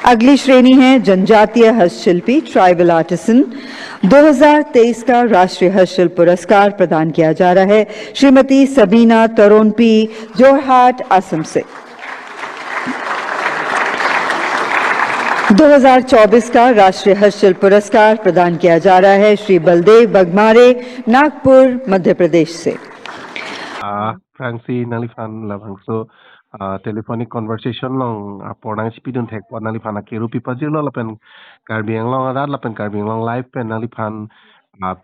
अगली श्रेणी है जनजातीय हस्तशिल्पी ट्राइबल आर्टिसन 2023 का राष्ट्रीय हस्तशिल्प पुरस्कार प्रदान किया जा रहा है श्रीमती सबीना तरोनपी जोरहाट असम से 2024 का राष्ट्रीय हस्तशिल्प पुरस्कार प्रदान किया जा रहा है श्री बलदेव बगमारे नागपुर मध्य प्रदेश से Franci nalifan labangso telephonic conversation long pornang spidun thek por nalifan ke rupi pajir lo lapen karbiang long adat lapen karbiang long live pen nalifan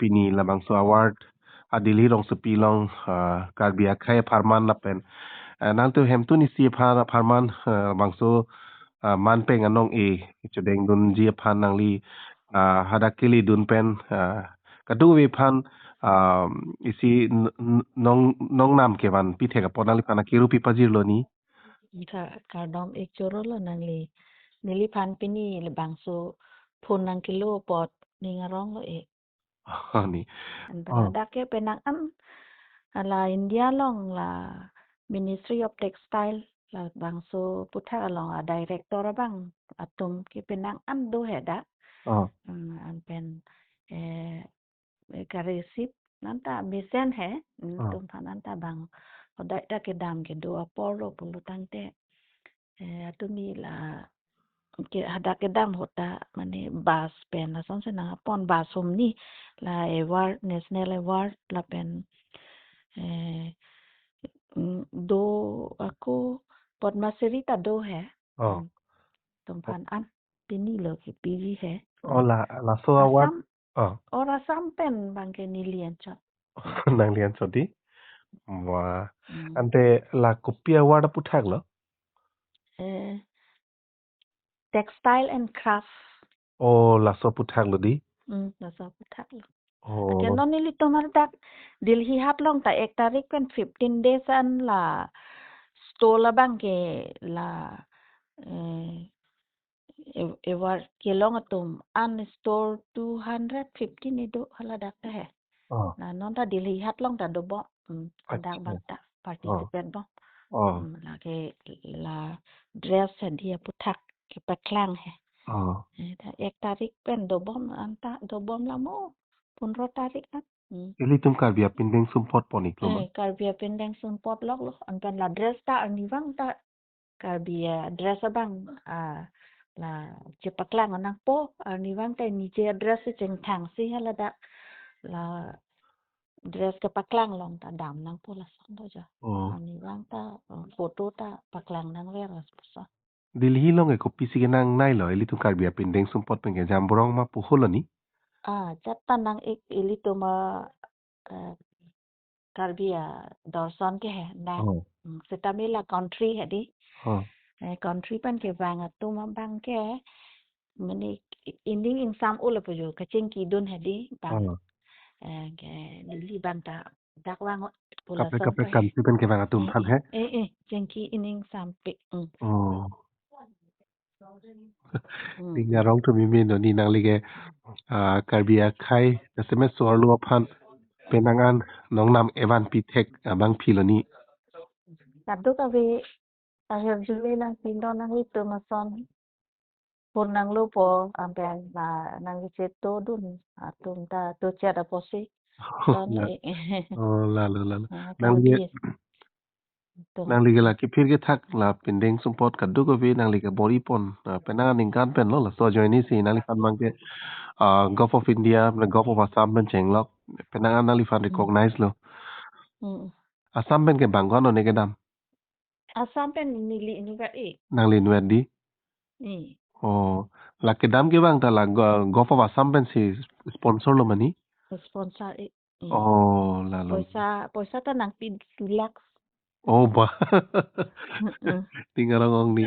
pini labangso award adili long supi long karbia khai farman lapen nang tu hem tu ni si farman bangso man peng anong e chudeng dun ji phan nang li hadakili dun pen kadu we phan isi nong nam ke ban pi theka ponali pana kiru pi pajir lo ni tha kardom ek choro lo nangli nili phan pini le bangso phun nang kilo pot ningarong lo e ni da ke penang am ala india long la ministry of textile la bangso putha along a director bang atum ke penang am do heda an pen karesip nanta misen hai tum phananta bang odai ta ke dam ke do apolo pulutante atumi la ke hada ke dam hota mane bas pen la son se na pon basum ni la award national award la pen do aku padmasri ta do hai tum phan an pini lo ke pv hai la so award or asam pen bang ke nilian chot nang lian choti wa ante la kopi award puthak lo textile and craft la so puthak lo di la so puthak lo ke non nili tomar dak Delhi hat long ta 1 tarik pen 15 days an la store la bang ke la ever ke long atum an store 250 ni do hala dak ta hai na non ta Delhi hat long ta do bo dak bang ta participant bo la ke la dress dia puthak ke paklang hai ta 1 tarik pen do bom anta do bom la mo 15 tarik at ili tum karbia pindeng sumpot ponik lo karbia pindeng sumpot lok lo an pen la dress ta ani wang ta karbia dress bang la che paklang anang po ani wang ta ni che dress cheng thang si hala da la dress ke paklang long ta dam nang po la son do ja ani wang ta photo ta paklang nang le ras sa Delhi long e kopi si nang nai lo ili tum karbia pindeng sumpot pen ke jamborong ma puholani chatta nang ek ili to ma karbia dorson ke hai na setamela country hai di country pan ke bang atuma bang ke mani inding insam ula pujo kaching ki dun hai di bang ke li bang ta dakwang pula kape country pan ke bang atum phan hai jengki inding sam pe Tingarong tu mimi no ni nang lige karbia khai sms sorlu phan penangan nong nam evan pitek bang philoni tadu ka ve ahir jule nang pindo nang itu mason pun nang lupo ampen na nang ceto dun atum ta to chada posi lalu nang lige la ki phir ke thak la pendeng sumpot kaddu ko vi nang lige bori pon penanga ningkan pen lo la so joini si nang fan mang ke Gulf of India na Gulf of Assam pen chenglok penanga nang fan recognize lo Assam pen ke bangon no ne ke dam Assam pen nili nugat nang li nuat di la ke dam ke bang ta la Gulf of Assam pen si sponsor lo mani sponsor lalu poisa ta nang pin relax bah tinggal ngong ni